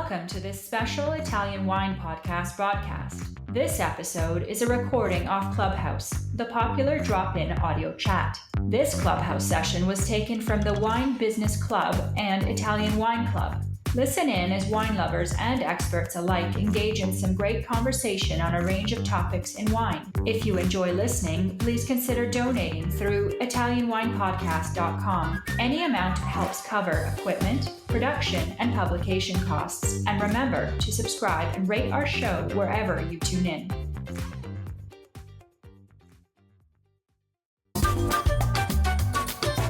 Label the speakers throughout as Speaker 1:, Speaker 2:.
Speaker 1: Welcome to this special Italian wine podcast broadcast. This episode is a recording off Clubhouse, the popular drop-in audio chat. This Clubhouse session was taken from the Wine Business Club and Italian Wine Club. Listen in as wine lovers and experts alike engage in some great conversation on a range of topics in wine. If you enjoy listening, please consider donating through ItalianWinePodcast.com. Any amount helps cover equipment, production, and publication costs. And remember to subscribe and rate our show wherever you tune in.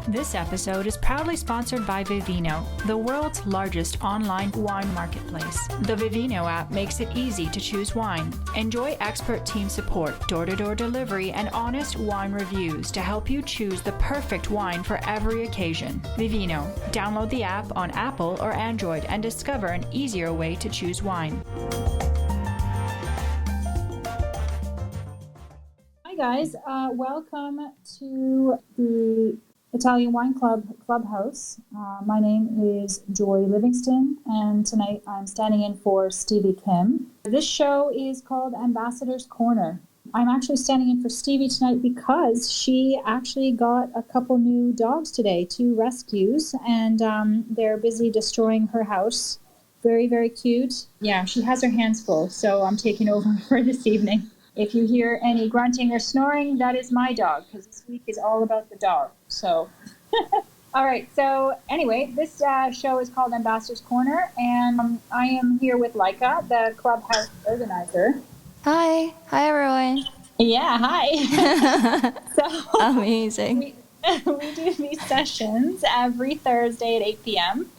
Speaker 1: This episode is proudly sponsored by Vivino, the world's largest online wine marketplace. The Vivino app makes it easy to choose wine. Enjoy expert team support, door-to-door delivery, and honest wine reviews to help you choose the perfect wine for every occasion. Vivino. Download the app on Apple or Android and discover an easier way to choose wine. Hi guys, welcome to the Italian Wine Club Clubhouse. My name is Joy Livingston, and tonight I'm standing in for Stevie Kim. This show is called Ambassador's Corner. I'm actually standing in for Stevie tonight because she actually got a couple new dogs today, 2 rescues, and they're busy destroying her house. Very, very cute. Yeah, she has her hands full, so I'm taking over for this evening. If you hear any grunting or snoring, that is my dog, because this week is all about the dog. So, all right. So anyway, this show is called Ambassador's Corner, and I am here with Laika, the Clubhouse organizer.
Speaker 2: Hi. Hi, everyone.
Speaker 1: Yeah, hi. So
Speaker 2: amazing.
Speaker 1: We do these sessions every Thursday at 8 p.m.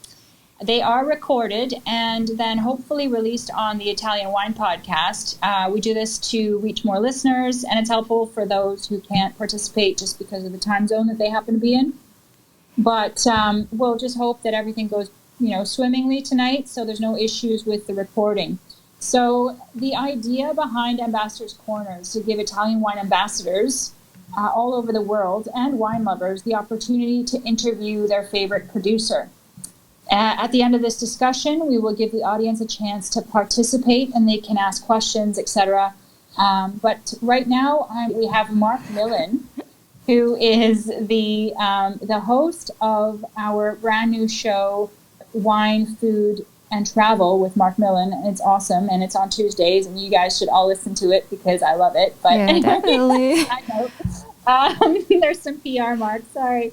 Speaker 1: They are recorded and then hopefully released on the Italian Wine Podcast. We do this to reach more listeners, and it's helpful for those who can't participate just because of the time zone that they happen to be in. But we'll just hope that everything goes, swimmingly tonight, so there's no issues with the recording. So the idea behind Ambassador's Corner is to give Italian wine ambassadors all over the world and wine lovers the opportunity to interview their favorite producer. At the end of this discussion, we will give the audience a chance to participate, and they can ask questions, etc. But right now, we have Marc Millon, who is the host of our brand new show, Wine, Food, and Travel with Marc Millon. It's awesome, and it's on Tuesdays, and you guys should all listen to it because I love it. But
Speaker 2: yeah,
Speaker 1: anyway,
Speaker 2: definitely.
Speaker 1: I know. There's some PR, Mark. Sorry.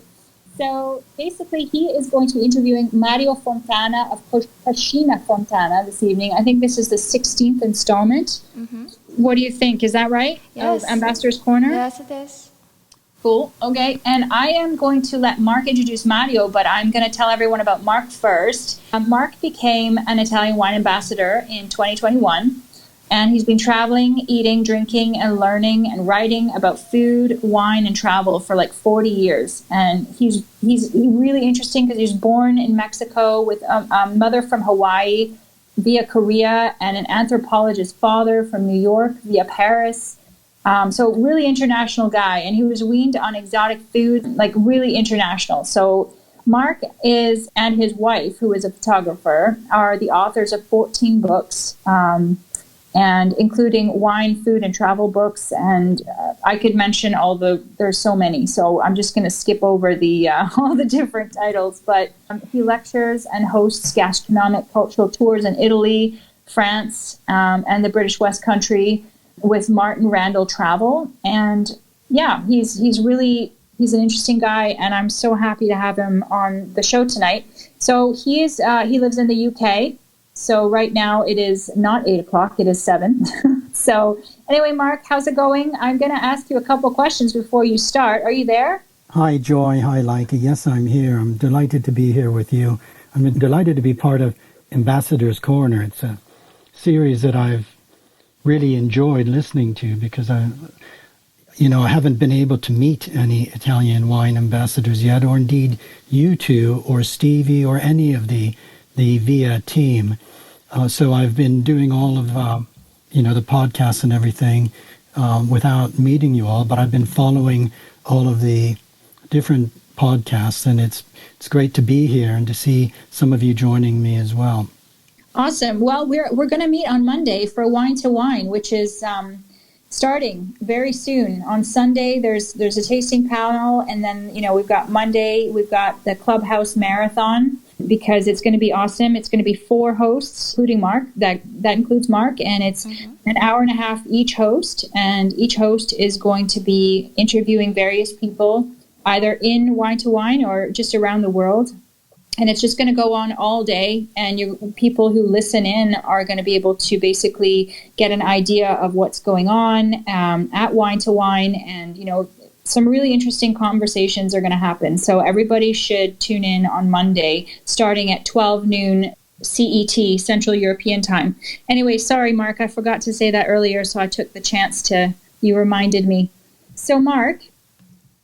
Speaker 1: So basically, he is going to be interviewing Mario Fontana of Cucina Fontana this evening. I think this is the 16th installment. Mm-hmm. What do you think? Is that right?
Speaker 2: Yes.
Speaker 1: Of Ambassador's Corner?
Speaker 2: Yes, it is.
Speaker 1: Cool. Okay. And I am going to let Mark introduce Mario, but I'm going to tell everyone about Mark first. Mark became an Italian wine ambassador in 2021. And he's been traveling, eating, drinking, and learning and writing about food, wine, and travel for like 40 years. And he's really interesting because he was born in Mexico with a mother from Hawaii via Korea and an anthropologist father from New York via Paris. So really international guy. And he was weaned on exotic food, like really international. So Mark and his wife, who is a photographer, are the authors of 14 books. And including wine, food, and travel books. And I could mention there's so many. So I'm just going to skip over all the different titles. But he lectures and hosts gastronomic cultural tours in Italy, France, and the British West Country with Martin Randall Travel. And yeah, he's an interesting guy. And I'm so happy to have him on the show tonight. So he lives in the UK. So right now it is not 8 o'clock, it is 7. So anyway, Mark, how's it going? I'm going to ask you a couple questions before you start. Are you there?
Speaker 3: Hi, Joy. Hi, Laika. Yes, I'm here. I'm delighted to be here with you. I'm delighted to be part of Ambassador's Corner. It's a series that I've really enjoyed listening to because I haven't been able to meet any Italian wine ambassadors yet, or indeed you two or Stevie or any of the VIA team. So I've been doing all of, the podcasts and everything without meeting you all, but I've been following all of the different podcasts, and it's great to be here and to see some of you joining me as well.
Speaker 1: Awesome. Well, we're going to meet on Monday for Wine to Wine, which is starting very soon. On Sunday, there's a tasting panel, and then we've got Monday, we've got the Clubhouse Marathon, because it's going to be awesome. It's going to be 4 hosts, including Mark. That includes Mark, and it's an hour and a half each host, and each host is going to be interviewing various people, either in Wine to Wine or just around the world. And it's just going to go on all day, and people who listen in are going to be able to basically get an idea of what's going on at Wine to Wine, and some really interesting conversations are going to happen. So everybody should tune in on Monday, starting at 12 noon CET, Central European Time. Anyway, sorry, Mark, I forgot to say that earlier, so I took the chance you reminded me. So, Mark,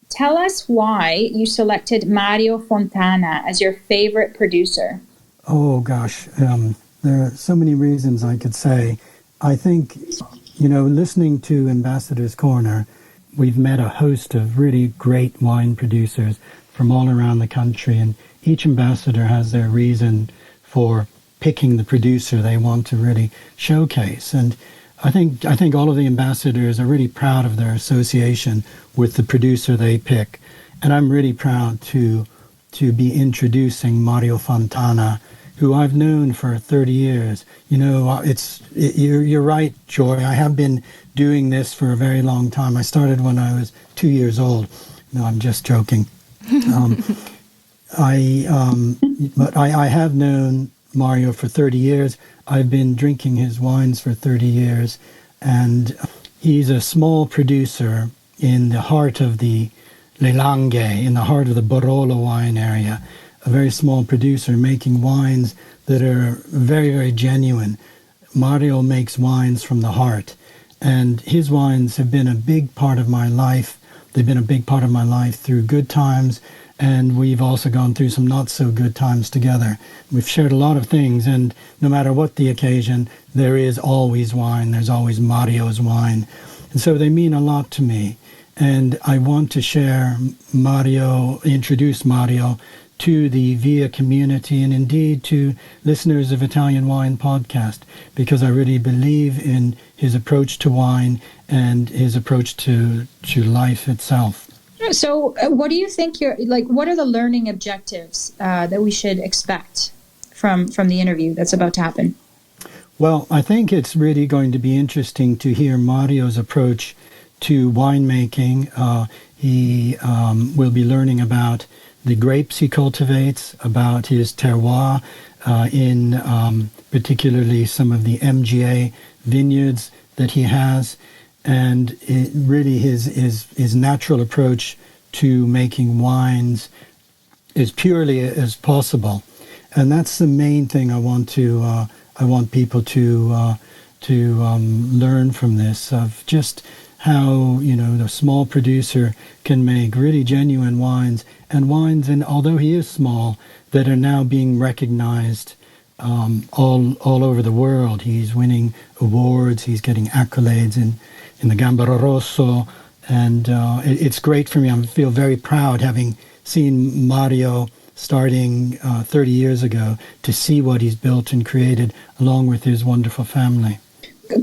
Speaker 1: tell us why you selected Mario Fontana as your favorite producer.
Speaker 3: Oh, gosh. There are so many reasons I could say. I think, listening to Ambassador's Corner, we've met a host of really great wine producers from all around the country, and each ambassador has their reason for picking the producer they want to really showcase. And I think all of the ambassadors are really proud of their association with the producer they pick. And I'm really proud to be introducing Mario Fontana, who I've known for 30 years. You're right, Joy. I have been doing this for a very long time. I started when I was 2 years old. No, I'm just joking. But I have known Mario for 30 years. I've been drinking his wines for 30 years, and he's a small producer in the heart of the Le Langhe, in the heart of the Barolo wine area, a very small producer making wines that are very, very genuine. Mario makes wines from the heart, and his wines have been a big part of my life. They've been a big part of my life through good times, and we've also gone through some not so good times together. We've shared a lot of things, and no matter what the occasion, there is always wine. There's always Mario's wine. And so they mean a lot to me. And I want to introduce Mario to the VIA community, and indeed to listeners of Italian Wine Podcast, because I really believe in his approach to wine and his approach to life itself.
Speaker 1: So what do you think what are the learning objectives that we should expect from the interview that's about to happen?
Speaker 3: Well, I think it's really going to be interesting to hear Mario's approach to winemaking. He will be learning about the grapes he cultivates, about his terroir, in particularly some of the MGA vineyards that he has, and really his natural approach to making wines as purely as possible. And that's the main thing I want people to learn from this, of just how the small producer can make really genuine wines, and although he is small, that are now being recognized all over the world. He's winning awards, he's getting accolades in the Gambaro Rosso, and it's great for me. I feel very proud, having seen Mario starting 30 years ago, to see what he's built and created along with his wonderful family.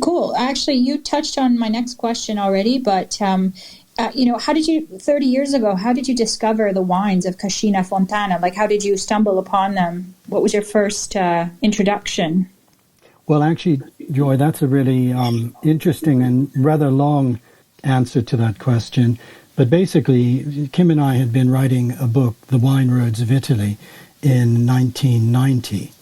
Speaker 1: Cool. Actually, you touched on my next question already, but how did you, 30 years ago, how did you discover the wines of Cascina Fontana? Like, how did you stumble upon them? What was your first introduction?
Speaker 3: Well, actually, Joy, that's a really interesting and rather long answer to that question. But basically, Kim and I had been writing a book, The Wine Roads of Italy, in 1990.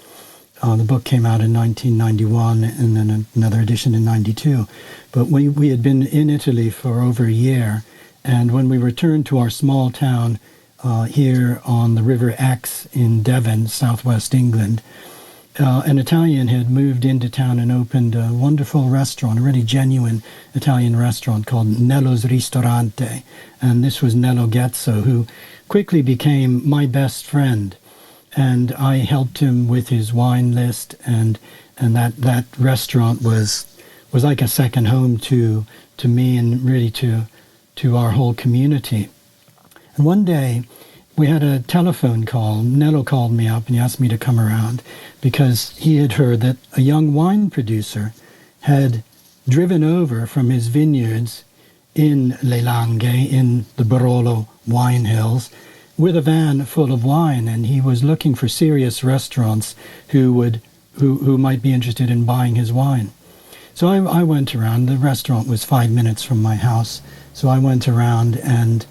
Speaker 3: The book came out in 1991, and then another edition in 92. But we had been in Italy for over a year, and when we returned to our small town here on the River Exe in Devon, southwest England, an Italian had moved into town and opened a wonderful restaurant, a really genuine Italian restaurant called Nello's Ristorante. And this was Nello Gezzo, who quickly became my best friend. And I helped him with his wine list, and that restaurant was like a second home to me, and really to our whole community. And one day, we had a telephone call. Nello called me up and he asked me to come around because he had heard that a young wine producer had driven over from his vineyards in Le Langhe, in the Barolo wine hills, with a van full of wine, and he was looking for serious restaurants who might be interested in buying his wine. So I went around. The restaurant was 5 minutes from my house, so I went around and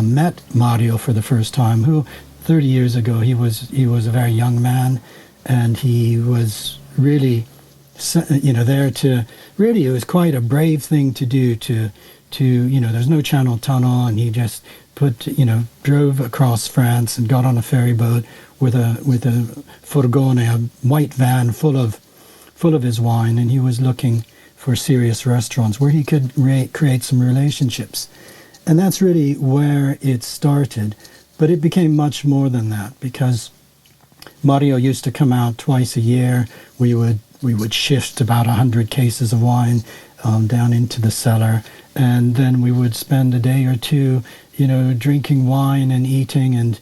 Speaker 3: met Mario for the first time, who 30 years ago he was a very young man, and he was really there to really, it was quite a brave thing to do to there's no Channel Tunnel, and he just drove across France and got on a ferry boat with a furgone, a white van full of his wine, and he was looking for serious restaurants where he could create some relationships. And that's really where it started. But it became much more than that, because Mario used to come out twice a year. We would shift about 100 cases of wine down into the cellar, and then we would spend a day or two, drinking wine and eating and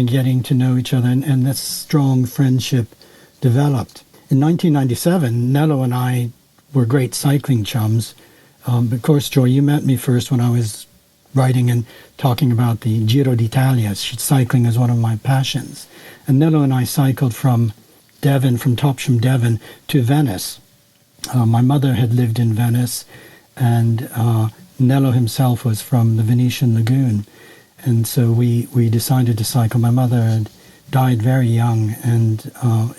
Speaker 3: getting to know each other, and this strong friendship developed. In 1997, Nello and I were great cycling chums. Of course, Joy, you met me first when I was writing and talking about the Giro d'Italia. Cycling is one of my passions. And Nello and I cycled from Devon, from Topsham, Devon, to Venice. My mother had lived in Venice, and Nello himself was from the Venetian Lagoon. And so we decided to cycle. My mother had died very young, and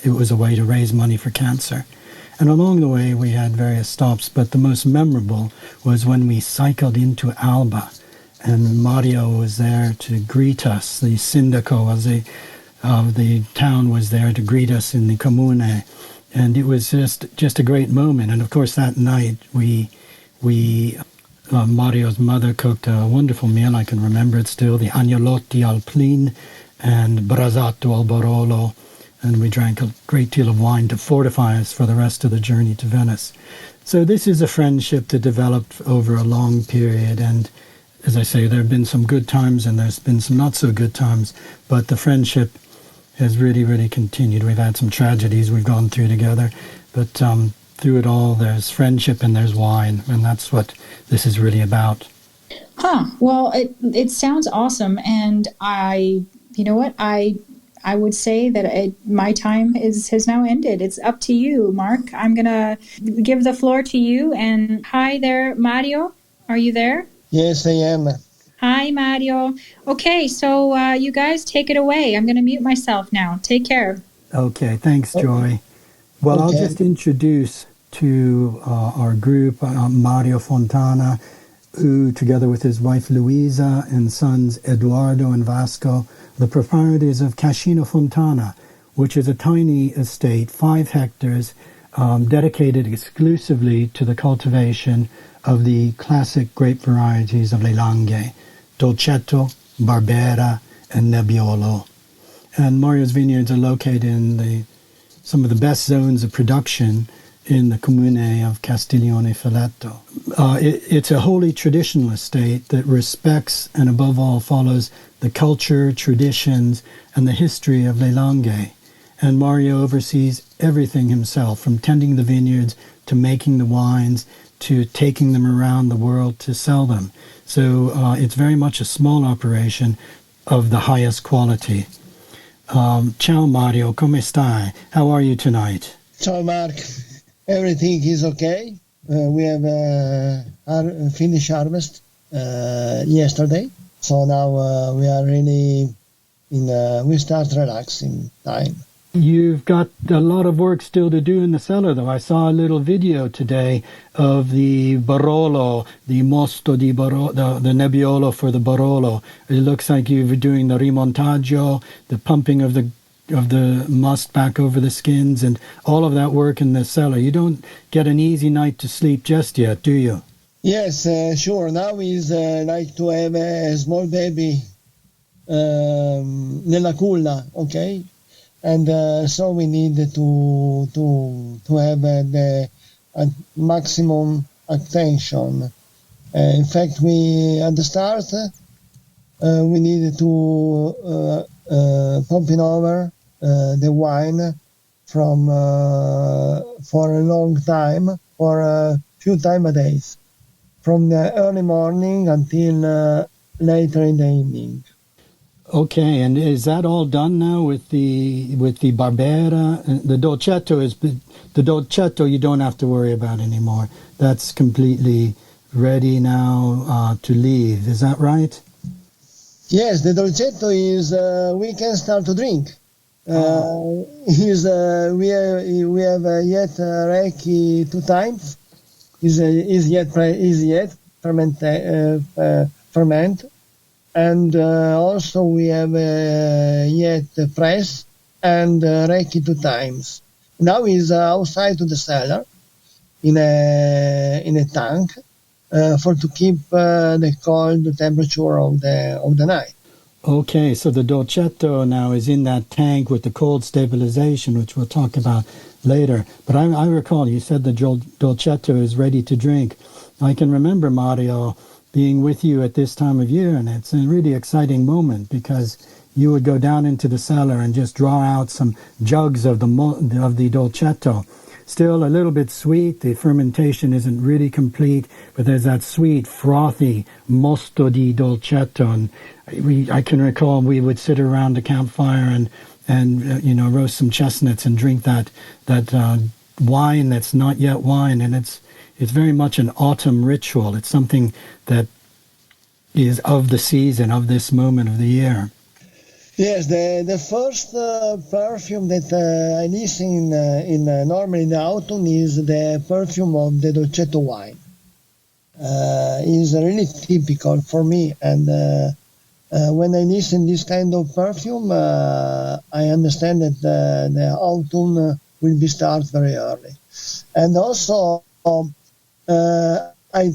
Speaker 3: it was a way to raise money for cancer. And along the way, we had various stops, but the most memorable was when we cycled into Alba, and Mario was there to greet us. The sindaco of the town was there to greet us in the comune, and it was just a great moment. And of course, that night Mario's mother cooked a wonderful meal. I can remember it still: the agnolotti al plin and brasato al barolo. And we drank a great deal of wine to fortify us for the rest of the journey to Venice. So this is a friendship that developed over a long period. And as I say, there have been some good times and there's been some not so good times, but the friendship has really, really continued. We've had some tragedies we've gone through together, but through it all, there's friendship and there's wine, and that's what this is really about.
Speaker 1: Well, it sounds awesome, and I would say that my time has now ended. It's up to you, Mark. I'm going to give the floor to you. And hi there, Mario. Are you there?
Speaker 4: Yes, I am.
Speaker 1: Hi, Mario. Okay, so you guys take it away. I'm going to mute myself now. Take care.
Speaker 3: Okay, thanks, Joy. Well, I'll just introduce to our group Mario Fontana, who, together with his wife Luisa and sons Eduardo and Vasco, the proprietors of Cascina Fontana, which is a tiny estate, 5 hectares, dedicated exclusively to the cultivation of the classic grape varieties of Le Langhe, Dolcetto, Barbera, and Nebbiolo. And Mario's vineyards are located in some of the best zones of production in the comune of Castiglione Filetto. It's a wholly traditional estate that respects and above all follows the culture, traditions, and the history of Le Langhe. And Mario oversees everything himself, from tending the vineyards to making the wines to taking them around the world to sell them. So it's very much a small operation of the highest quality. Ciao Mario, come stai? How are you tonight?
Speaker 4: Ciao Mark. Everything is okay. We have finished harvest yesterday. So now we are really we start relaxing time.
Speaker 3: You've got a lot of work still to do in the cellar, though. I saw a little video today of the Barolo, the Mosto di Barolo, the Nebbiolo for the Barolo. It looks like you're doing the rimontaggio, the pumping of the must back over the skins, and all of that work in the cellar. You don't get an easy night to sleep just yet, do you?
Speaker 4: Yes, sure. Now is like to have a small baby nella culla, okay? And so we need to have the maximum attention. In fact, we at the start we need to pumping over the wine from for a long time, for a few time a days, from the early morning until later in the evening.
Speaker 3: Okay, and is that all done now with the Barbera? The Dolcetto is the Dolcetto. You don't have to worry about anymore. That's completely ready now to leave. Is that right?
Speaker 4: Yes, the Dolcetto is we can start to drink. Is we have yet Reiki 2 times. Is yet ferment. And also we have yet press and Reiki 2 times. Now is outside to the cellar in a tank for to keep the cold temperature of the night.
Speaker 3: Okay, so the Dolcetto now is in that tank with the cold stabilization, which we'll talk about later. But I recall you said the Dolcetto is ready to drink. I can remember, Mario, being with you at this time of year, and it's a really exciting moment because you would go down into the cellar and just draw out some jugs of the Dolcetto. Still a little bit sweet. The fermentation isn't really complete, but there's that sweet, frothy mosto di Dolcetto. And I can recall we would sit around the campfire and roast some chestnuts and drink that wine that's not yet wine, and it's very much an autumn ritual. It's something that is of the season, of this moment of the year.
Speaker 4: Yes, the first perfume that I listen in normally in the autumn is the perfume of the Dolcetto wine. Is really typical for me, and when I listen this kind of perfume, I understand that the autumn will be start very early, and also I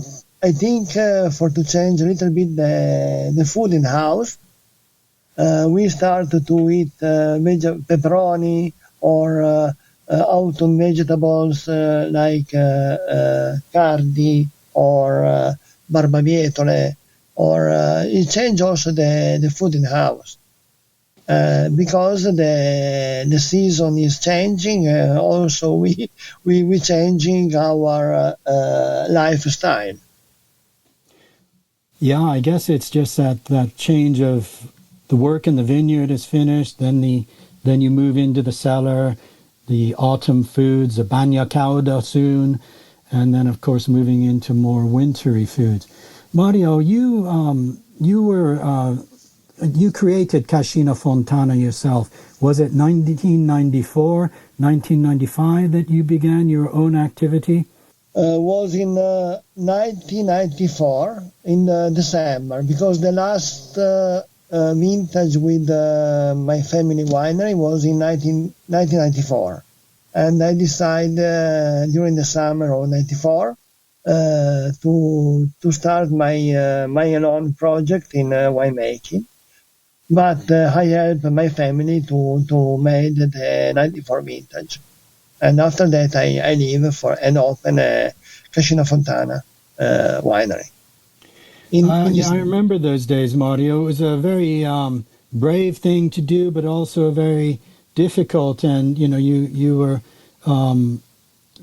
Speaker 4: think for to change a little bit the food in the house. We start to eat pepperoni or autumn vegetables like cardi or barbabietole, or it change also the food in the house because the season is changing. Also, we changing our lifestyle.
Speaker 3: Yeah, I guess it's just that change of the work in the vineyard is finished, then you move into the cellar, the autumn foods, the bagna cauda soon, and then of course moving into more wintry foods. Mario, you created Cascina Fontana yourself. Was it 1994, 1995 that you began your own activity?
Speaker 4: Was in 1994 in December, because the last vintage with my family winery was in 1994, and I decided during the summer of '94 to start my own project in winemaking. But I helped my family to make the '94 vintage, and after that I leave for and open a Cascina Fontana winery.
Speaker 3: I remember those days, Mario. It was a very brave thing to do, but also very difficult. And you were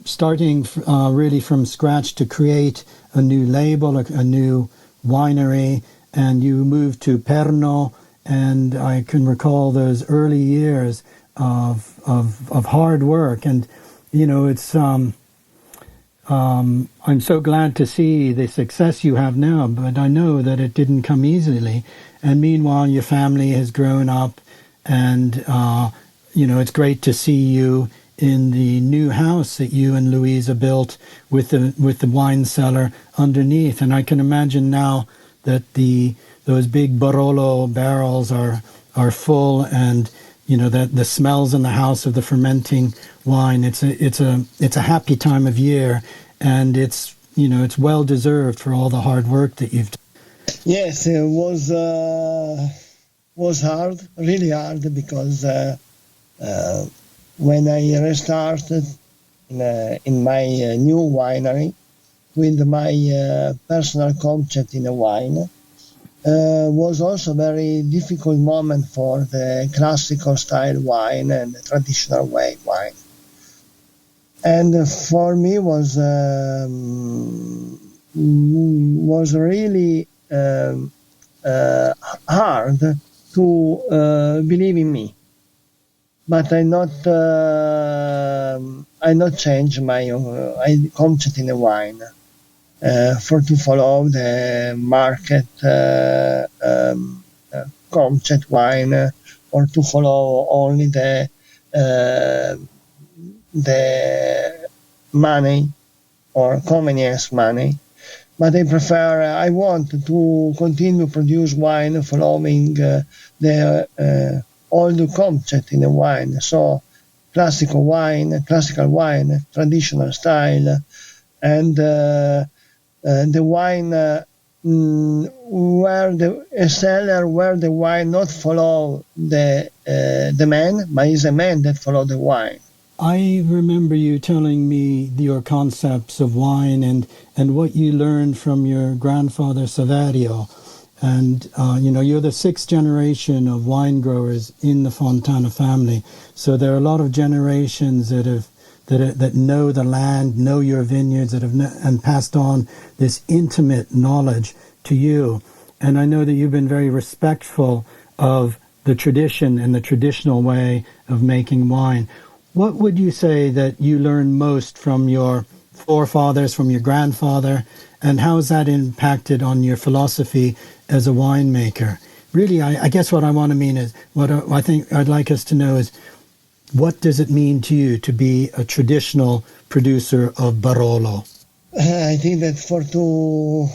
Speaker 3: starting really from scratch to create a new label, a new winery, and you moved to Perno. And I can recall those early years of hard work, and it's. I'm so glad to see the success you have now, but I know that it didn't come easily. And meanwhile, your family has grown up, and it's great to see you in the new house that you and Louisa built with the wine cellar underneath. And I can imagine now that those big Barolo barrels are full, and that the smells in the house of the fermenting wine. It's a happy time of year, and it's well deserved for all the hard work that you've done.
Speaker 4: Yes, it was hard, really hard, because when I restarted in my new winery with my personal concept in a wine, was also a very difficult moment for the classical style wine and the traditional way wine. And for me was really hard to believe in me. But I not change my concept in the wine for to follow the market concept wine or to follow only the money or convenience money. But I want to continue produce wine following the old concept in the wine. So classical wine, traditional style, and the wine where a seller where the wine not follow the man, but is a man that follow the wine.
Speaker 3: I remember you telling me your concepts of wine and what you learned from your grandfather Saverio. And, you're the sixth generation of wine growers in the Fontana family. So there are a lot of generations that know the land, know your vineyards, and passed on this intimate knowledge to you. And I know that you've been very respectful of the tradition and the traditional way of making wine. What would you say that you learned most from your forefathers, from your grandfather, and how has that impacted on your philosophy as a winemaker? Really, I guess what I want to mean is, what I think I'd like us to know is, what does it mean to you to be a traditional producer of Barolo?
Speaker 4: I think that for to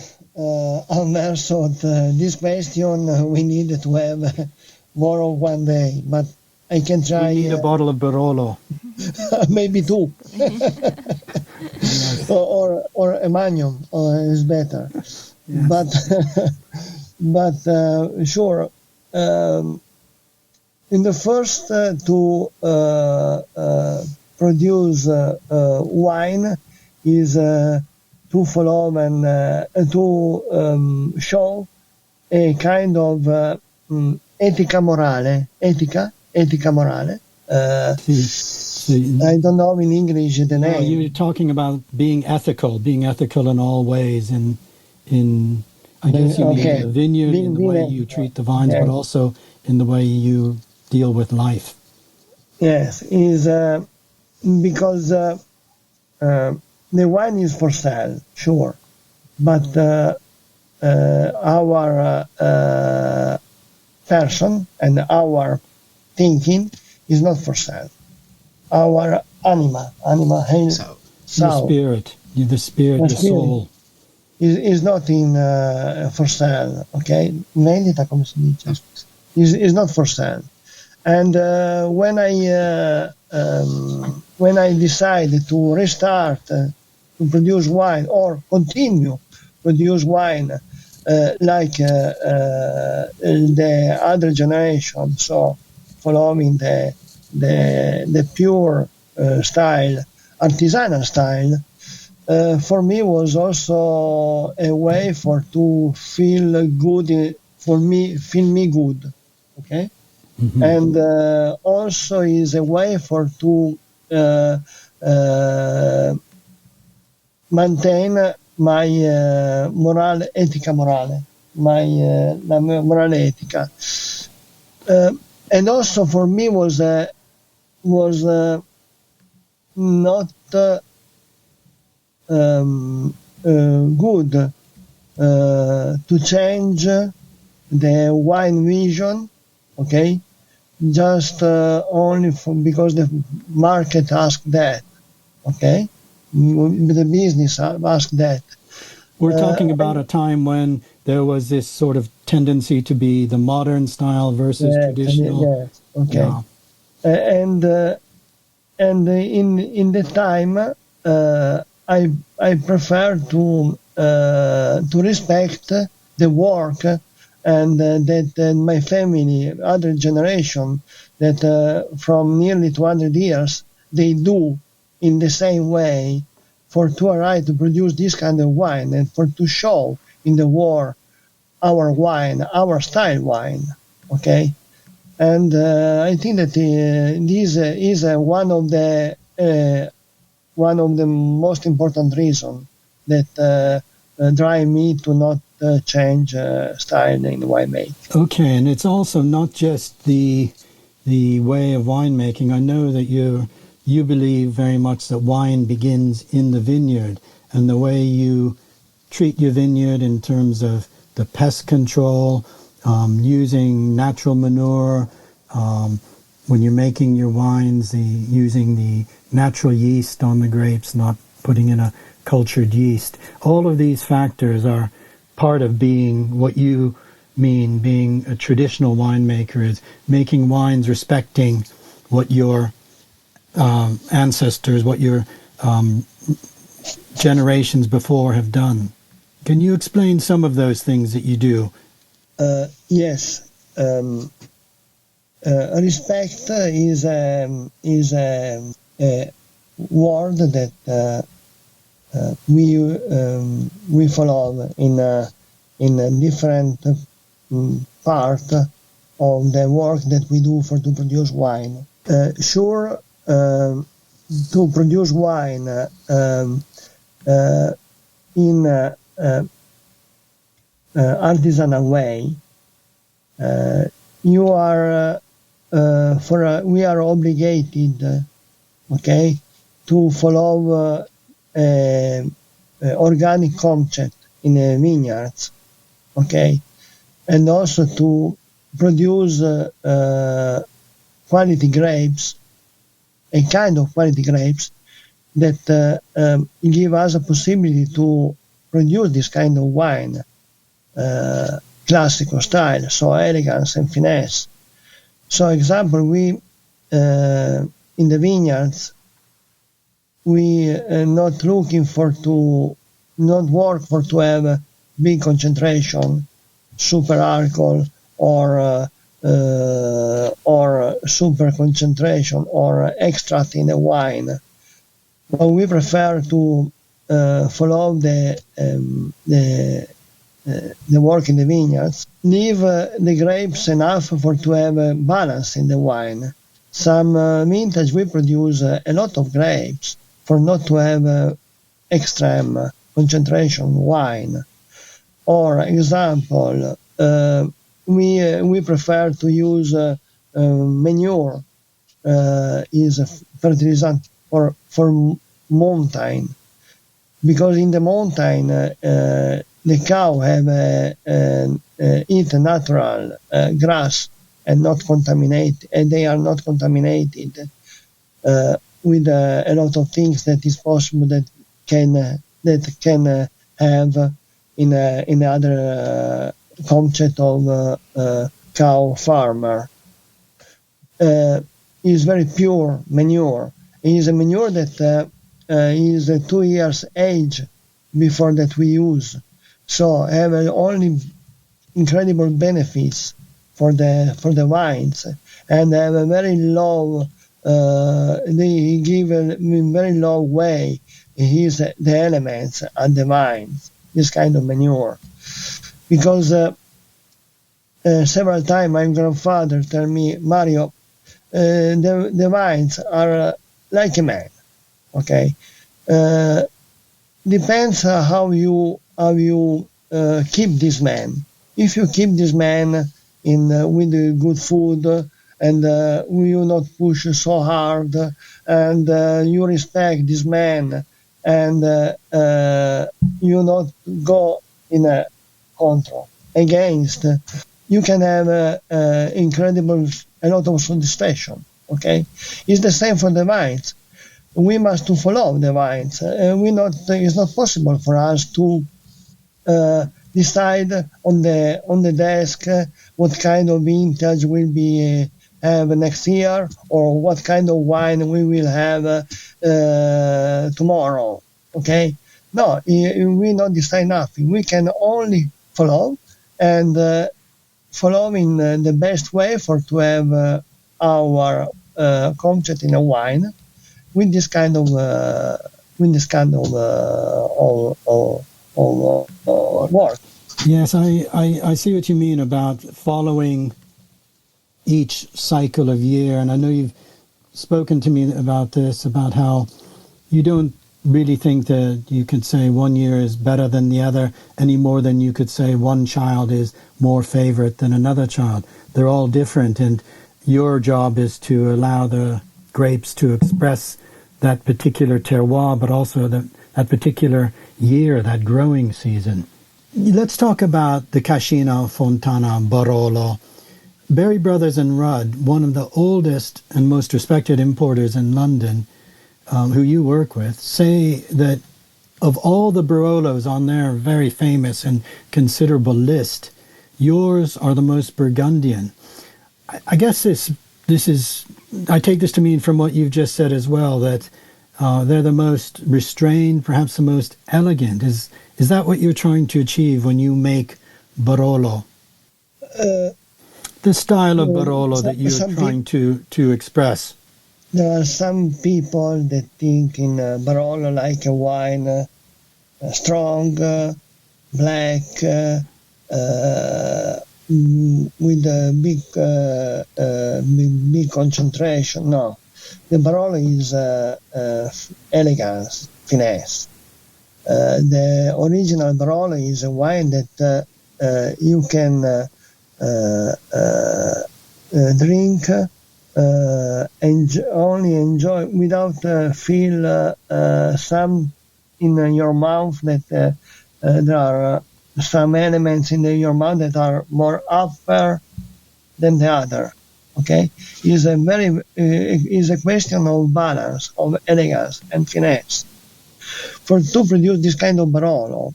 Speaker 4: answer this question, we need to have more of one day, but I can try.
Speaker 3: We need a bottle of Barolo.
Speaker 4: Maybe two.
Speaker 3: Yes.
Speaker 4: or a Magnum is better.
Speaker 3: Yes.
Speaker 4: But sure. In the first to produce wine is to follow and to show a kind of etica morale. I don't know in English the name.
Speaker 3: You're talking about being ethical in all ways, I guess you mean in the vineyard, in the way you treat the vines, but also in the way you deal with life.
Speaker 4: Yes, is because the wine is for sale, sure, but our person and our thinking is not for sale. Our anima,
Speaker 3: the spirit, the soul
Speaker 4: is not in for sale. Okay, vendita come si dice is not for sale. And when I decided to restart to produce wine or continue produce wine like the other generation, so following the pure style, artisanal style, for me was also a way to feel good, feel me good, okay? Mm-hmm. And also is a way to maintain my morale etica. And also for me was not good to change the wine vision, okay? Just only because the market asked that, okay? The business asked that.
Speaker 3: We're talking about a time when there was this sort of tendency to be the modern style versus traditional.
Speaker 4: Yes, okay. Yeah. And in the time, I prefer to respect the work and that my family, other generation, that from nearly 200 years, they do in the same way to arrive to produce this kind of wine and to show in the world our wine, our style wine. Okay, and I think that this is one of the most important reasons that drive me to not change style in winemaking.
Speaker 3: Okay, and it's also not just the way of winemaking. I know that you believe very much that wine begins in the vineyard, and the way you treat your vineyard in terms of the pest control, using natural manure, when you're making your wines, using the natural yeast on the grapes, not putting in a cultured yeast. All of these factors are part of being what you mean being a traditional winemaker, is making wines respecting what your ancestors, what your generations before have done. Can you explain some of those things that you do?
Speaker 4: Yes. Respect is a word that we follow in a different part of the work that we do to produce wine. Sure, to produce wine in artisanal way, you are we are obligated, okay, to follow organic concept in vineyards, okay, and also to produce quality grapes, a kind of quality grapes that give us a possibility to produce this kind of wine, classical style, so elegance and finesse. So, example, we in the vineyards, we not looking not work for to have a big concentration, super alcohol, or super concentration or extract in a wine. But we prefer to follow the work in the vineyards, leave the grapes enough for to have a balance in the wine. Some vintage we produce a lot of grapes for not to have extreme concentration wine. Or example, we prefer to use manure is a fertilizant for mountain, because in the mountain the cow have eat natural grass and not contaminated, and they are not contaminated with a lot of things that is possible that can have in other concept of cow farmer. Is very pure manure. It is a manure that is 2 years age before that we use. So have only incredible benefits for the wines, and have a very low. They give in very low way the elements and the wines. This kind of manure, because several times my grandfather tell me, Mario, the wines are like a man. Okay, depends how you keep this man. If you keep this man with good food, and you not push so hard, and you respect this man, and you not go in a control against, you can have a lot of satisfaction. Okay, it's the same for the wines. We must to follow the wines. It's not possible for us to decide on the desk what kind of vintage will be have next year, or what kind of wine we will have tomorrow. Okay, no, we not decide nothing. We can only follow, and follow in the best way for to have our concept in a wine with this kind of work.
Speaker 3: Yes, I see what you mean about following each cycle of year. And I know you've spoken to me about this, about how you don't really think that you could say one year is better than the other any more than you could say one child is more favorite than another child. They're all different, and your job is to allow the grapes to express that particular terroir, but also that particular year, that growing season. Let's talk about the Cascina Fontana Barolo. Berry Brothers and Rudd, one of the oldest and most respected importers in London, who you work with, say that of all the Barolos on their very famous and considerable list, yours are the most Burgundian. I guess this is, I take this to mean from what you've just said as well, that they're the most restrained, perhaps the most elegant. Is that what you're trying to achieve when you make Barolo? The style of Barolo that you're trying to express.
Speaker 4: There are some people that think in Barolo like a wine, strong, black, with a big concentration. No, the Barolo is elegance, finesse. The original Barolo is a wine that you can drink and only enjoy without feel some in your mouth that there are some elements in your mouth that are more upper than the other. Okay, is a question of balance, of elegance and finesse. To produce this kind of Barolo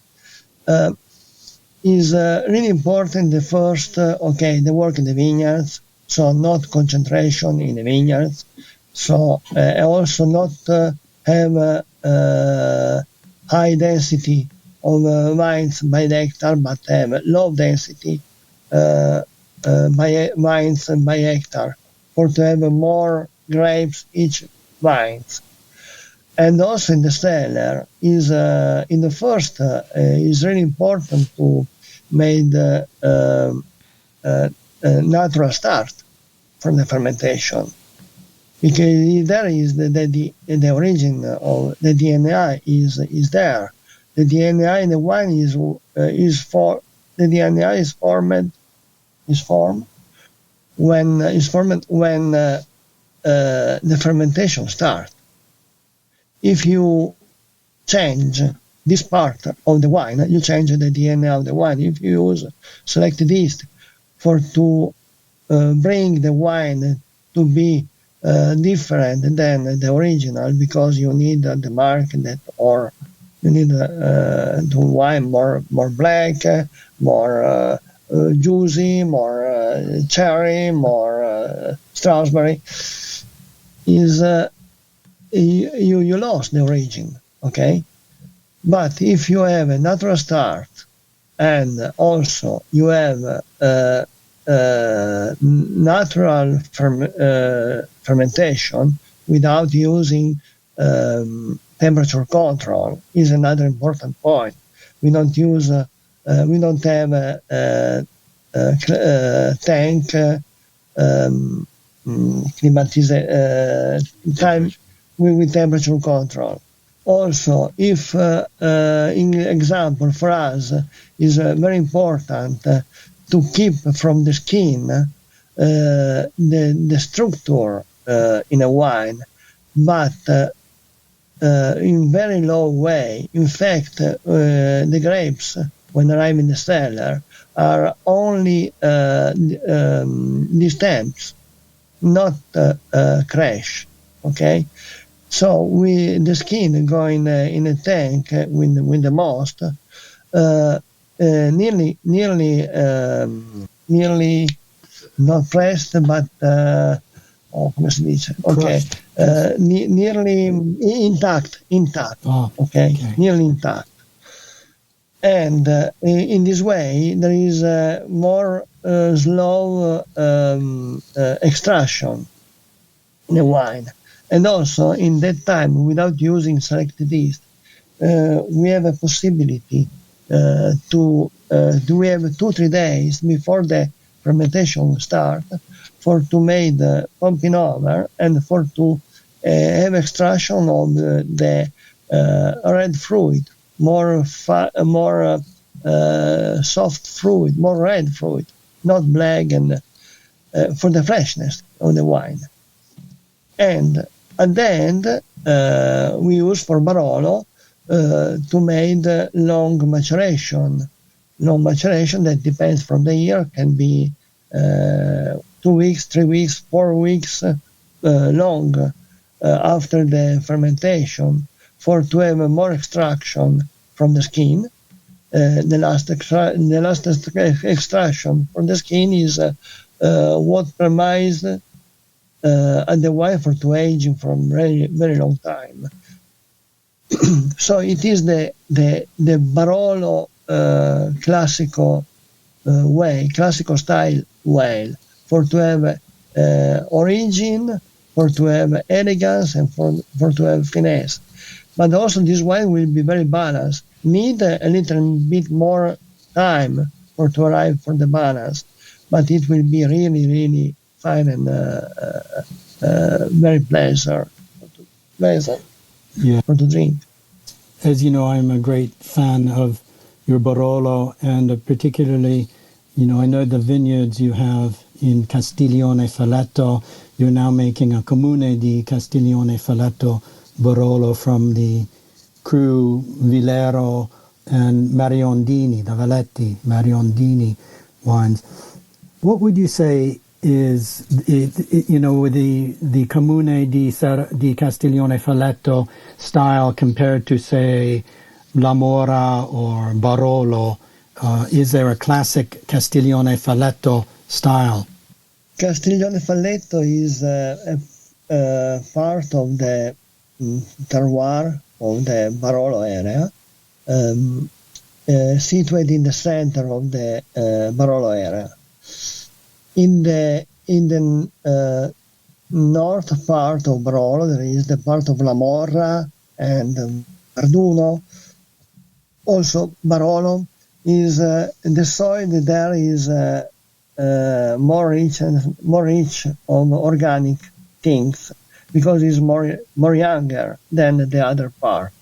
Speaker 4: is really important. The first, the work in the vineyards, so not concentration in the vineyards. So also not have high density of vines by the hectare, but have low density by vines by hectare, for to have more grapes each vines. And also in the cellar is in the first is really important to make natural start from the fermentation, because there is the origin of the DNA is there. The DNA in the wine is formed when the fermentation starts. If you change this part of the wine, you change the DNA of the wine. If you use selected yeast to bring the wine to be different than the original, because you need the mark that, or you need the wine more black, more juicy, more cherry, more strawberry, is you lost the origin, okay? But if you have a natural start and also you have natural fermentation without using temperature control, is another important point. We don't use, we don't have a tank time with temperature control. Also, if in example for us is very important to keep from the skin the structure in a wine, but in very low way. In fact, the grapes, when arrive in the cellar, are only stems, not crash. Okay, so the skin going in a tank with the most nearly not pressed, but come si dice? Okay, nearly intact.
Speaker 3: Oh,
Speaker 4: okay, nearly intact. And in this way, there is more slow extraction in a wine. And also, in that time, without using selected yeast, we have a possibility do we have 2-3 days before the fermentation start for to make the pumping over and for to have extraction of the red fruit, more soft fruit, more red fruit, not black, and for the freshness of the wine. And at the end, we use for Barolo to make long maturation. Long maturation that depends from the year, can be 2 weeks, 3 weeks, 4 weeks long after the fermentation, for to have more extraction from the skin. The last extraction from the skin is what permits the wine for to aging from very, very long time. So it is the Barolo classical style wine, for to have origin, for to have elegance, and for to have finesse. But also this wine will be very balanced. Need a little bit more time for to arrive for the balance, but it will be really, really fine and very pleasant for to drink.
Speaker 3: As you know, I'm a great fan of your Barolo, and particularly, I know the vineyards you have in Castiglione Falletto. You're now making a Comune di Castiglione Falletto Barolo from the Cru Villero and Mariondini, the Valetti Mariondini wines. What would you say is, with the Comune di Castiglione Falletto style compared to, say, La Mora or Barolo? Is there a classic Castiglione Falletto style?
Speaker 4: Castiglione Falletto is a part of the terroir of the Barolo area, situated in the center of the Barolo area. In the north part of Barolo, there is the part of La Morra and Verduno. Also, Barolo is the soil there is more rich on organic things, because it's more younger than the other part.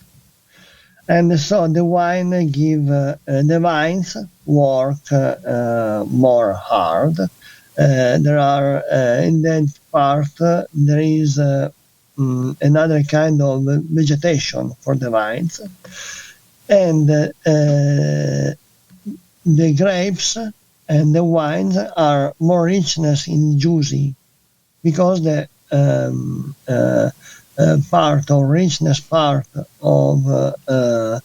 Speaker 4: And so the wine the vines work more hard. There are in that part there is another kind of vegetation for the vines, and the grapes and the wines are more richness in juicy, because the part of richness part of of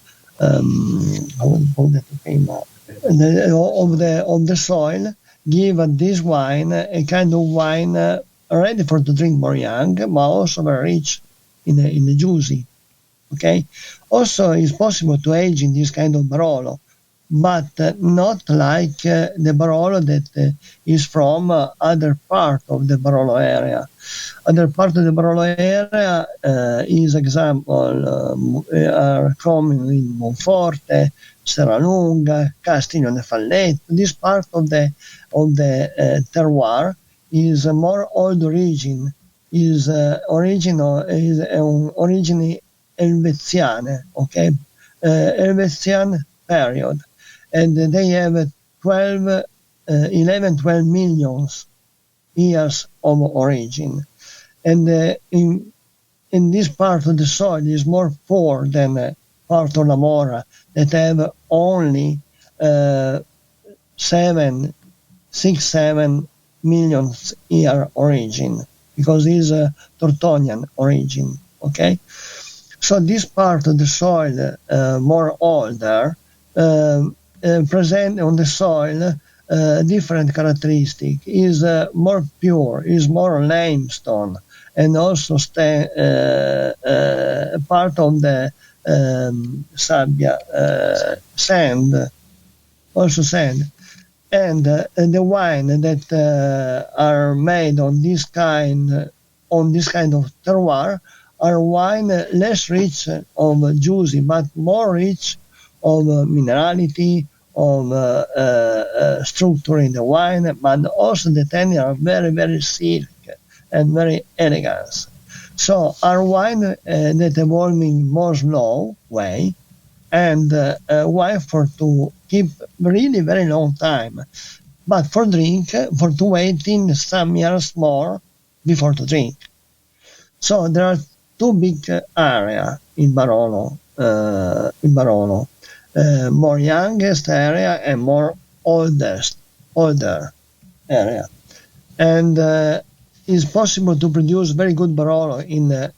Speaker 4: the soil give this wine a kind of wine ready for to drink, more young, but also very rich in the juicy. Okay. Also, it's possible to age in this kind of Barolo, but not like the Barolo that is from other part of the Barolo area. Other part of the Barolo area is example are common in Monforte, Serralunga, Castiglione Falletto. This part of the terroir is more old origin, is origin Helvetiane, okay, Helvetian period, and they have 12 million years of origin, and in this part of the soil is more poor than part of La Mora that have only 7 million year origin, because it's a Tortonian origin. Okay, so this part of the soil more older present on the soil different characteristic. Is more pure, is more limestone, and also part of the sabbia, sand, also sand. And the wine that are made on this kind of terroir are wine less rich of juicy, but more rich of minerality, of structure in the wine, but also the tannin are very, very silk and very elegant. So our wine that evolving more slow way, and wine for to keep really very long time, but for drink, for to waiting some years more before to drink. So there are two big area in Barolo, more youngest area and more older area, and it's possible to produce very good Barolo in the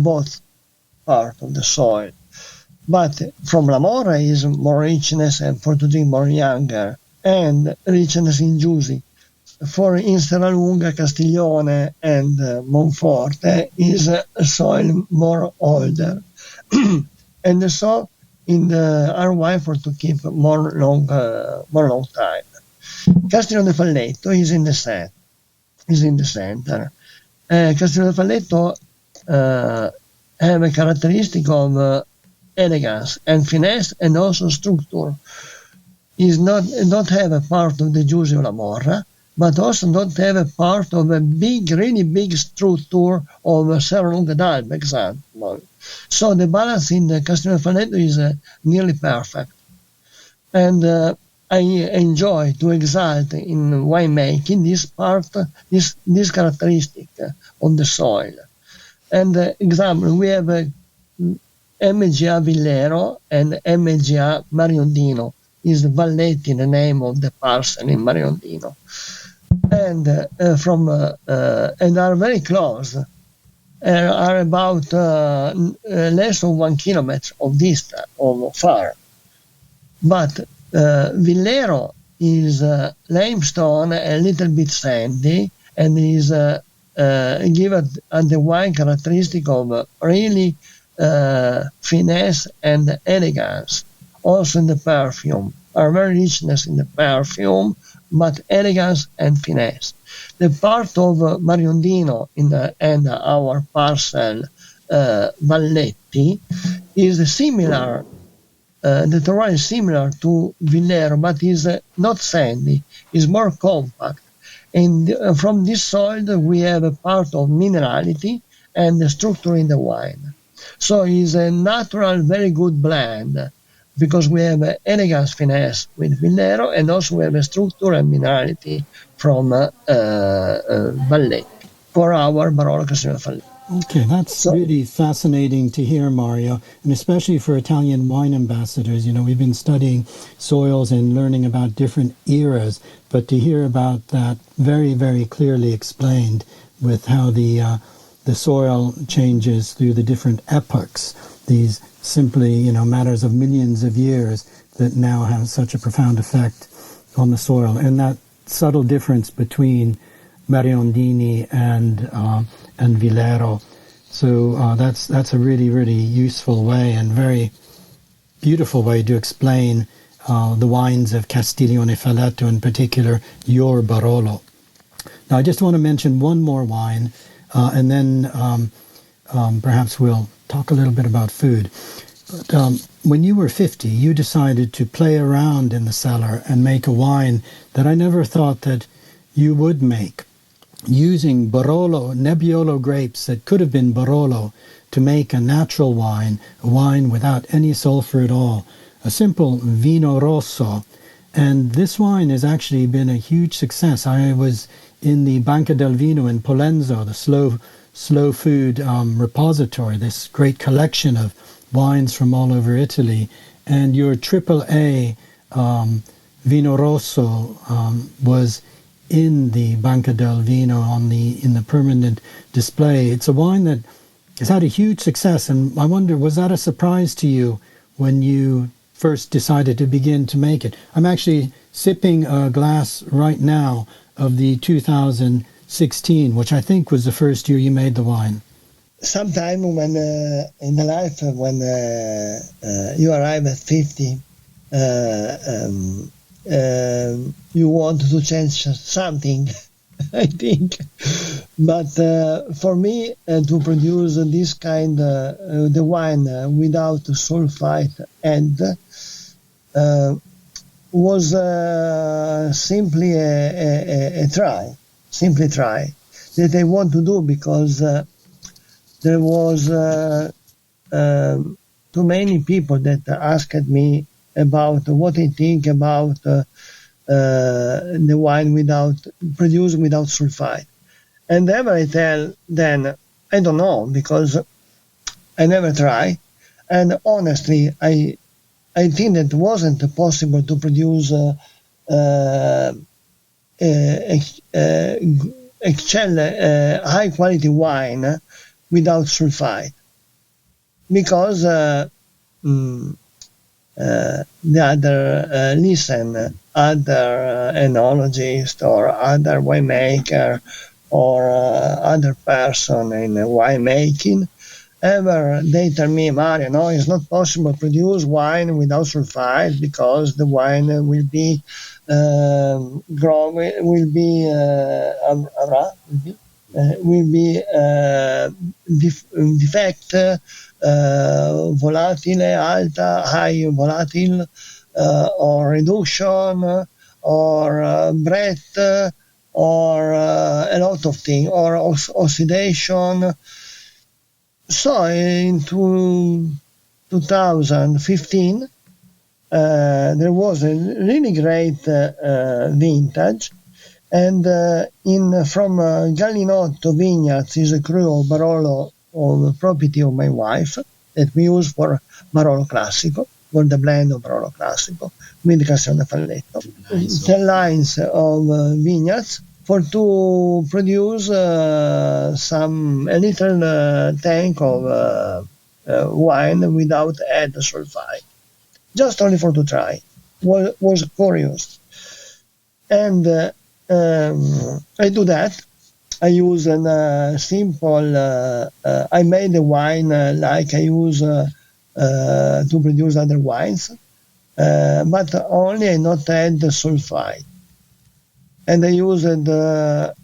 Speaker 4: both part of the soil. But from La Mora is more richness and for to drink more younger and richness in juicy. For Lunga, Castiglione and Monforte is soil more older. And so in our wine for to keep more long time. Castiglione Falletto is in the center. Castiglione Falletto have a characteristic of elegance and finesse and also structure. Is not have a part of the juice of La Morra, but also not have a part of a really big structure of Serralunga d'Alba, example. So the balance in the Castiglione Falletto is nearly perfect. And I enjoy to exalt in winemaking this part, this characteristic on the soil. And example, we have MGA Villero and MGA Mariondino. Is Valletti the name of the parcel in Mariondino, and and are very close, are about less than 1 kilometer of distance or far. But Villero is limestone, a little bit sandy, and is given the wine characteristic of really finesse and elegance. Also in the perfume, are very richness in the perfume, but elegance and finesse. The part of Mariondino and our parcel Valletti is similar. The terroir is similar to Villero, but is not sandy. Is more compact. And from this soil we have a part of minerality and the structure in the wine. So it's a natural, very good blend. Because we have elegance finesse with Villero and also we have a structure and minerality from Valletti for our Barolo Castiglione Falletto.
Speaker 3: Okay, that's really fascinating to hear, Mario, and especially for Italian wine ambassadors. You know, we've been studying soils and learning about different eras, but to hear about that very, very clearly explained with how the soil changes through the different epochs, these simply, matters of millions of years that now have such a profound effect on the soil. And that subtle difference between Mariondini and Villero. So that's a really, really useful way and very beautiful way to explain the wines of Castiglione Falletto, in particular, your Barolo. Now, I just want to mention one more wine, and then perhaps we'll talk a little bit about food. But when you were 50, you decided to play around in the cellar and make a wine that I never thought that you would make, using Barolo, Nebbiolo grapes that could have been Barolo to make a natural wine, a wine without any sulfur at all, a simple Vino Rosso. And this wine has actually been a huge success. I was in the Banca del Vino in Polenzo, the slow food repository, this great collection of wines from all over Italy, and your AAA Vino Rosso was in the Banca del Vino in the permanent display. It's a wine that has had a huge success, and I wonder, was that a surprise to you when you first decided to begin to make it? I'm actually sipping a glass right now of the 2016, which I think was the first year you made the wine.
Speaker 4: Sometime when in the life when you arrive at 50, you want to change something I think. But for me, to produce this kind, the wine without sulfite and was simply a try, that I want to do because there was too many people that asked me about what I think about the wine produced without sulfite. And ever I tell then, I don't know, because I never try. And honestly, I think that it wasn't possible to produce high quality wine without sulfite, because the other other enologist or other winemaker or other person in winemaking, ever they tell me, Mario, no, it's not possible to produce wine without sulfite because the wine will be defect, volatile, alta, high volatile, or reduction, or breath, or a lot of things, or oxidation. So in 2015, there was a really great vintage, and from Gallinotto Vineyards is a cru of Barolo of property of my wife that we use for Barolo Classico, for the blend of Barolo Classico with Cassione Falletto. 10 lines of vineyards to produce a little tank of wine without add sulfite, just only for to try. Was curious, and I do that. I use a simple. I made the wine like I use to produce other wines, but only I not add the sulfite. And I used a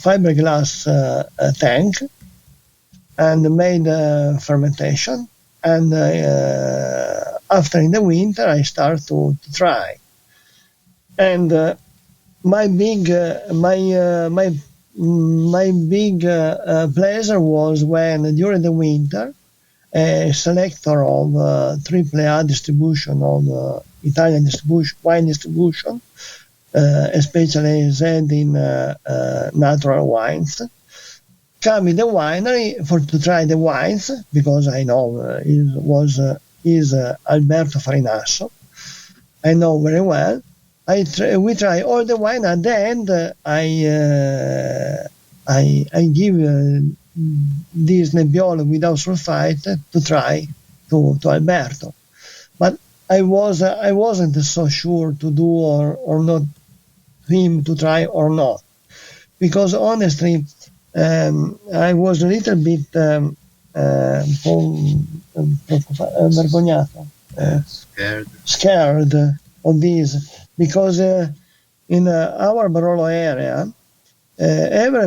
Speaker 4: fiberglass tank and made fermentation. And after in the winter, I start to try. And my big pleasure was when during the winter, a selector of AAA distribution of Italian wine distribution, especially in natural wines, come in the winery to try the wines, because I know is Alberto Farinasso. I know very well. We try all the wine. At the end, I give this Nebbiolo without sulfite to try to Alberto, but I wasn't so sure to do or not him to try or not, because honestly I was a little bit vergognato, scared of this, because in our Barolo area,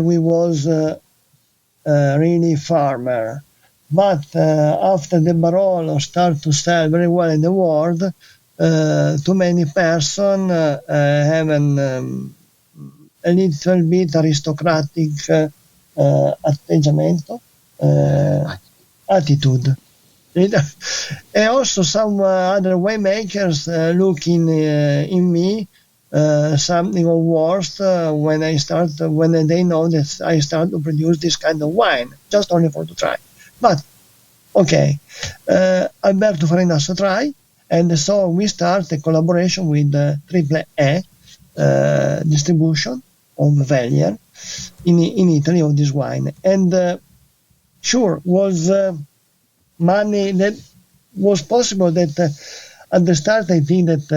Speaker 4: we was really farmer. But after the Barolo start to sell very well in the world, too many person having a little bit aristocratic atteggiamento, attitude. And also some other waymakers looking in me something of worse when they know that I start to produce this kind of wine, just only for to try. But okay, Alberto Farinasso try, and so we start a collaboration with AAA distribution of Velier in Italy of this wine, and sure was money that was possible that at the start I think that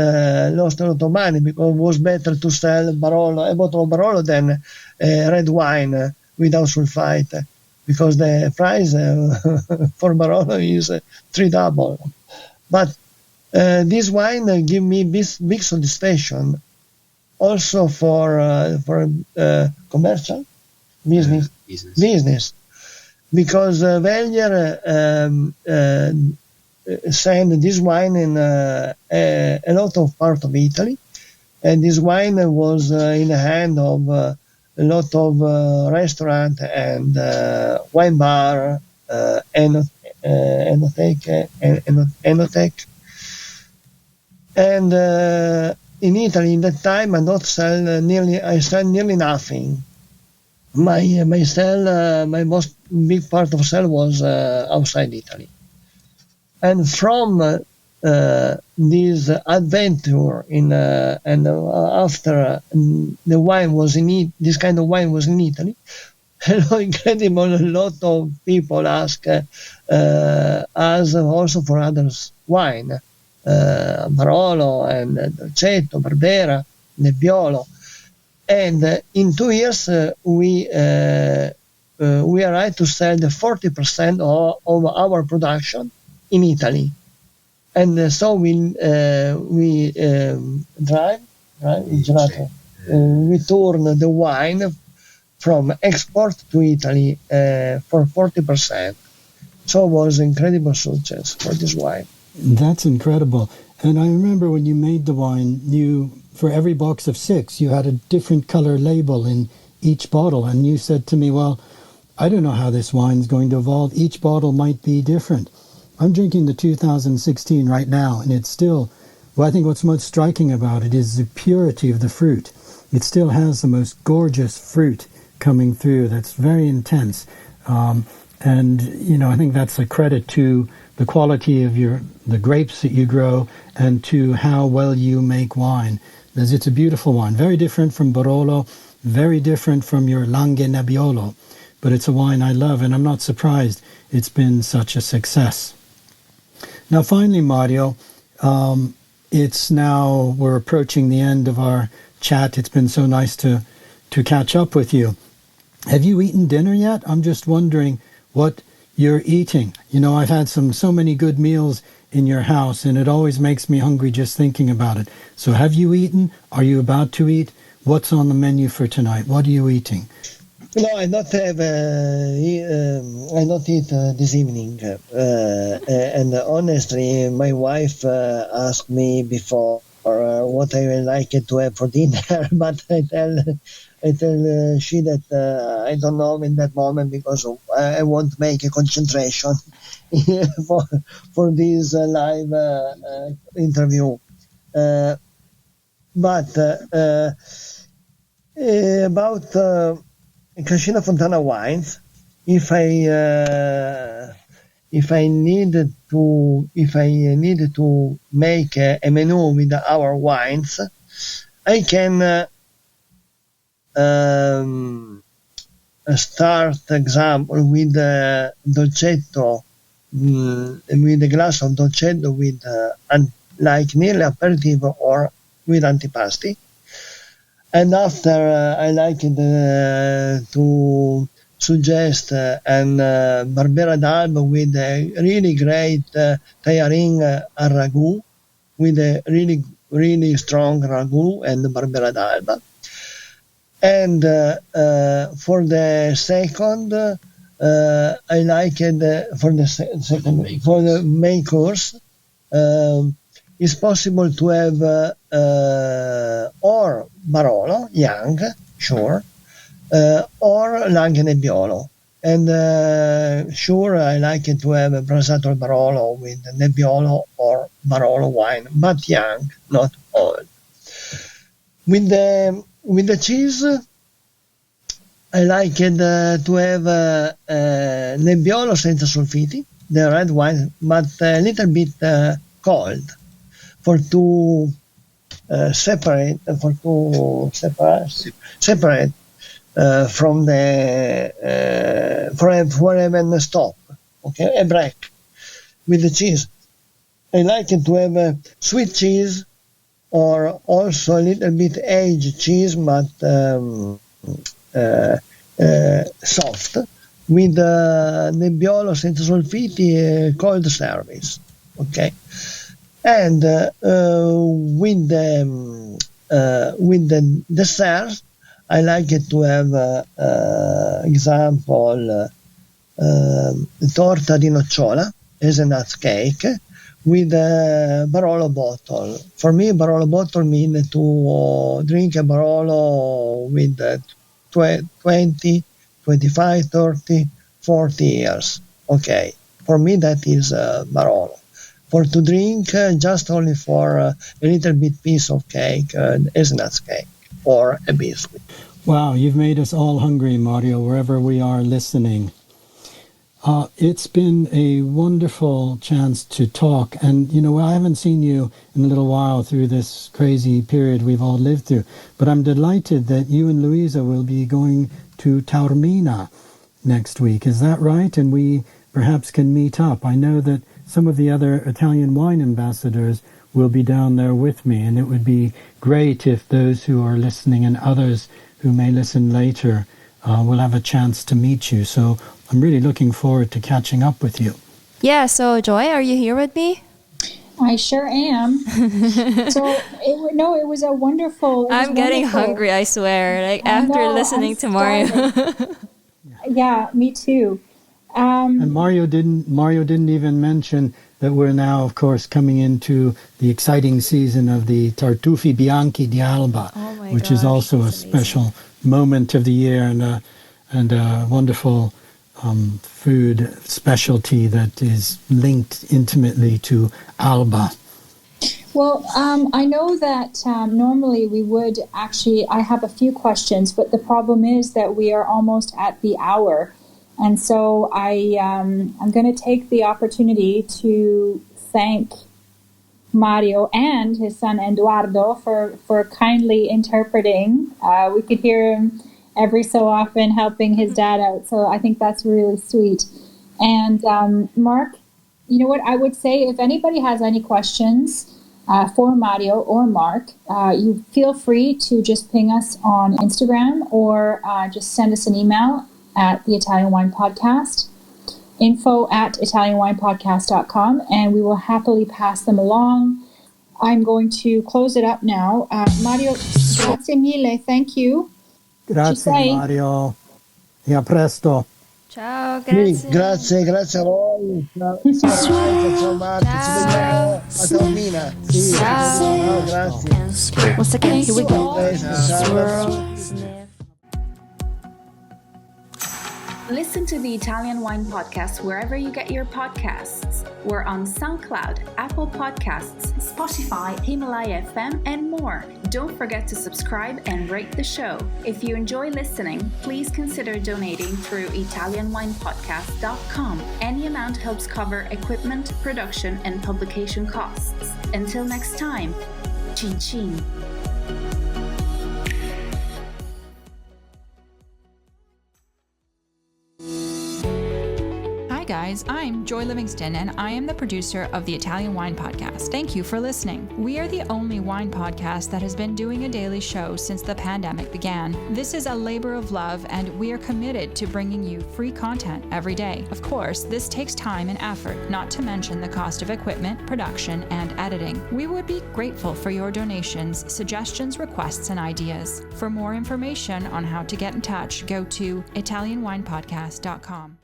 Speaker 4: lost a lot of money, because it was better to sell a bottle of Barolo than red wine without sulfite, because the price for Barolo is $3. But this wine give me big satisfaction, also for commercial business, because Velier sent this wine in a lot of part of Italy, and this wine was in the hand of a lot of restaurant and wine bar, enotech, and in Italy in that time I sell nearly nothing. My most big part of sale was outside Italy, and from this adventure and after the wine was this kind of wine was in Italy. Incredible, a lot of people ask us also for others wine, Barolo and Dolcetto, Barbera, Nebbiolo, and in 2 years we arrived to sell the 40% of our production in Italy. And so we turn the wine from export to Italy for 40%. So it was incredible success for this wine.
Speaker 3: That's incredible. And I remember when you made the wine, for every box of 6, you had a different color label in each bottle. And you said to me, well, I don't know how this wine's going to evolve. Each bottle might be different. I'm drinking the 2016 right now, and it's still, well, I think what's most striking about it is the purity of the fruit. It still has the most gorgeous fruit coming through that's very intense. And, I think that's a credit to the quality of the grapes that you grow and to how well you make wine. Because it's a beautiful wine, very different from Barolo, very different from your Langhe Nebbiolo. But it's a wine I love, and I'm not surprised it's been such a success. Now, finally, Mario, we're approaching the end of our chat. It's been so nice to catch up with you. Have you eaten dinner yet? I'm just wondering what you're eating. I've had so many good meals in your house, and it always makes me hungry just thinking about it. So have you eaten? Are you about to eat? What's on the menu for tonight? What are you eating?
Speaker 4: No, I not have. I not eat this evening, and honestly, my wife asked me before what I would like to have for dinner, but I tell she that I don't know in that moment because I want to make a concentration for this live interview. But about Cascina Fontana wines, if I needed to make a menu with our wines, I can start example with Dolcetto, with a glass of Dolcetto with like nearly aperitif or with antipasti. And after I like to suggest an Barbera d'Alba with a really great Taiaring ragu, with a really, really strong ragu and Barbera d'Alba. And for the second, I like it for the main course. It's possible to have or Barolo, young, sure, or Langhe Nebbiolo. And sure, I like it to have a Brasato Barolo with Nebbiolo or Barolo wine, but young, not old. With the cheese, I like it to have Nebbiolo senza sulfiti, the red wine, but a little bit cold. For separate from the for having a stop, okay, a break with the cheese. I like it to have a sweet cheese or also a little bit aged cheese, but soft, with Nebbiolo senza sulfiti, cold service, okay. And with the with the dessert, I like it to have, example, torta di nocciola, hazelnut cake, with a Barolo bottle. For me, Barolo bottle means to drink a Barolo with 20, 25, 30, 40 years. Okay. For me, that is Barolo. For to drink, just only for a little bit piece of cake, hazelnut cake, or a biscuit.
Speaker 3: Wow, you've made us all hungry, Mario, wherever we are listening. It's been a wonderful chance to talk. And, I haven't seen you in a little while through this crazy period we've all lived through. But I'm delighted that you and Luisa will be going to Taormina next week. Is that right? And we perhaps can meet up. I know that some of the other Italian wine ambassadors will be down there with me. And it would be great if those who are listening and others who may listen later will have a chance to meet you. So I'm really looking forward to catching up with you.
Speaker 2: Yeah, so Joy, are you here with me?
Speaker 1: I sure am. It was a wonderful.
Speaker 2: I'm getting hungry, I swear. After listening to Mario.
Speaker 1: Yeah, me too.
Speaker 3: And Mario didn't even mention that we're now, of course, coming into the exciting season of the Tartufi Bianchi di Alba, which is also a special moment of the year and a wonderful food specialty that is linked intimately to Alba.
Speaker 1: Well, I know that normally we would actually, I have a few questions, but the problem is that we are almost at the hour. And so I'm going to take the opportunity to thank Mario and his son Eduardo for kindly interpreting. We could hear him every so often helping his dad out. So I think that's really sweet. And Mark, you know what I would say? If anybody has any questions for Mario or Mark, you feel free to just ping us on Instagram or just send us an email at the Italian Wine Podcast, info@italianwinepodcast.com, and we will happily pass them along. I'm going to close it up now. Mario, grazie mille. Thank you.
Speaker 3: Grazie Mario. E a presto.
Speaker 2: Ciao, grazie.
Speaker 4: Grazie a voi. Ciao Marco, ci vediamo a Taormina. Sì, ciao, grazie.
Speaker 2: Once again, here we go.
Speaker 5: Listen to the Italian Wine Podcast wherever you get your podcasts. We're on SoundCloud, Apple Podcasts, Spotify, Himalaya FM, and more. Don't forget to subscribe and rate the show. If you enjoy listening, please consider donating through ItalianWinePodcast.com. Any amount helps cover equipment, production, and publication costs. Until next time, chin chin.
Speaker 6: Hi guys, I'm Joy Livingston and I am the producer of the Italian Wine Podcast. Thank you for listening. We are the only wine podcast that has been doing a daily show since the pandemic began. This is a labor of love and we are committed to bringing you free content every day. Of course, this takes time and effort, not to mention the cost of equipment, production, and editing. We would be grateful for your donations, suggestions, requests, and ideas. For more information on how to get in touch, go to ItalianWinePodcast.com.